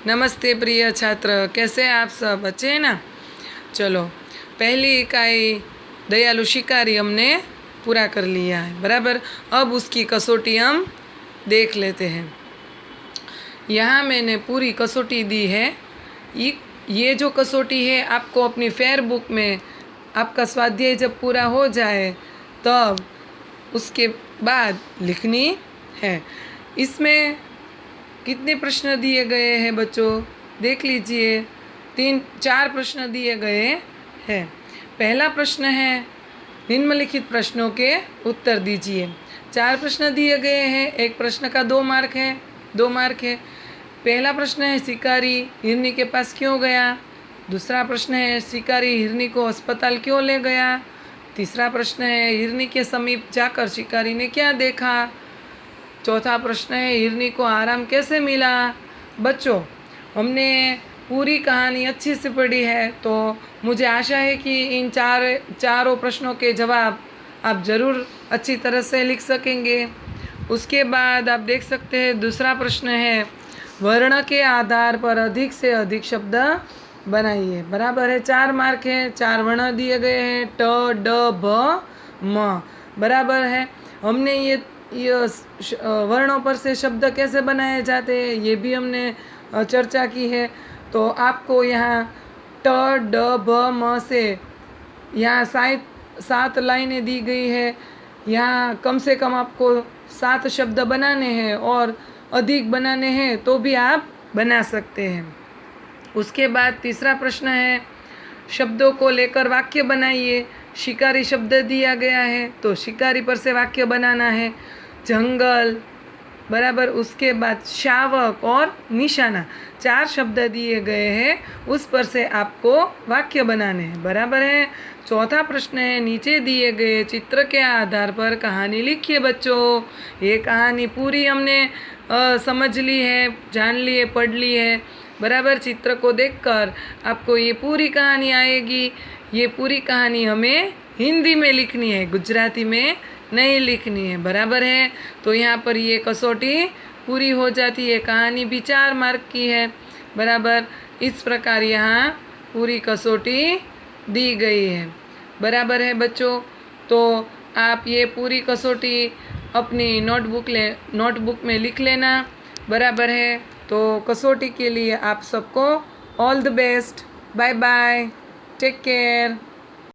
नमस्ते प्रिय छात्र, कैसे हैं आप सब? अच्छे हैं ना? चलो, पहली इकाई दयालु शिकारी हमने पूरा कर लिया है, बराबर। अब उसकी कसौटी हम देख लेते हैं। यहाँ मैंने पूरी कसौटी दी है। ये जो कसौटी है आपको अपनी फेयर बुक में आपका स्वाध्याय जब पूरा हो जाए तब उसके बाद लिखनी है। इसमें कितने प्रश्न दिए गए हैं बच्चों? देख लीजिए, 4 प्रश्न दिए गए हैं। पहला प्रश्न है निम्नलिखित प्रश्नों के उत्तर दीजिए। 4 प्रश्न दिए गए हैं, एक प्रश्न का 2 मार्क है। 2 मार्क है। पहला प्रश्न है शिकारी हिरनी के पास क्यों गया। दूसरा प्रश्न है शिकारी हिरनी को अस्पताल क्यों ले गया। तीसरा प्रश्न है हिरनी के समीप जाकर शिकारी ने क्या देखा। चौथा प्रश्न है हिरनी को आराम कैसे मिला। बच्चों, हमने पूरी कहानी अच्छे से पढ़ी है, तो मुझे आशा है कि इन चारों प्रश्नों के जवाब आप ज़रूर अच्छी तरह से लिख सकेंगे। उसके बाद आप देख सकते हैं दूसरा प्रश्न है वर्ण के आधार पर अधिक से अधिक शब्द बनाइए। बराबर है, 4 मार्क है। 4 वर्ण दिए गए हैं, ट, ड, भ, म। बराबर है। हमने ये वर्णों पर से शब्द कैसे बनाए जाते हैं ये भी हमने चर्चा की है। तो आपको यहाँ ट, ड, भ, म से यहाँ 7 लाइनें दी गई है। यहाँ कम से कम आपको 7 शब्द बनाने हैं और अधिक बनाने हैं तो भी आप बना सकते हैं। उसके बाद तीसरा प्रश्न है शब्दों को लेकर वाक्य बनाइए। शिकारी शब्द दिया गया है तो शिकारी पर से वाक्य बनाना है। जंगल, बराबर। उसके बाद शावक और निशाना, 4 शब्द दिए गए हैं, उस पर से आपको वाक्य बनाने हैं। बराबर है। चौथा प्रश्न है नीचे दिए गए चित्र के आधार पर कहानी लिखिए। बच्चों, ये कहानी पूरी हमने समझ ली है, जान ली है, पढ़ ली है। बराबर। चित्र को देखकर आपको ये पूरी कहानी आएगी। ये पूरी कहानी हमें हिंदी में लिखनी है, गुजराती में नहीं लिखनी है। बराबर है। तो यहाँ पर ये कसौटी पूरी हो जाती है। कहानी भी 4 मार्क की है। बराबर। इस प्रकार यहाँ पूरी कसौटी दी गई है। बराबर है बच्चों। तो आप ये पूरी कसौटी अपनी नोटबुक में लिख लेना। बराबर है। तो कसौटी के लिए आप सबको all the best. Bye bye, take care.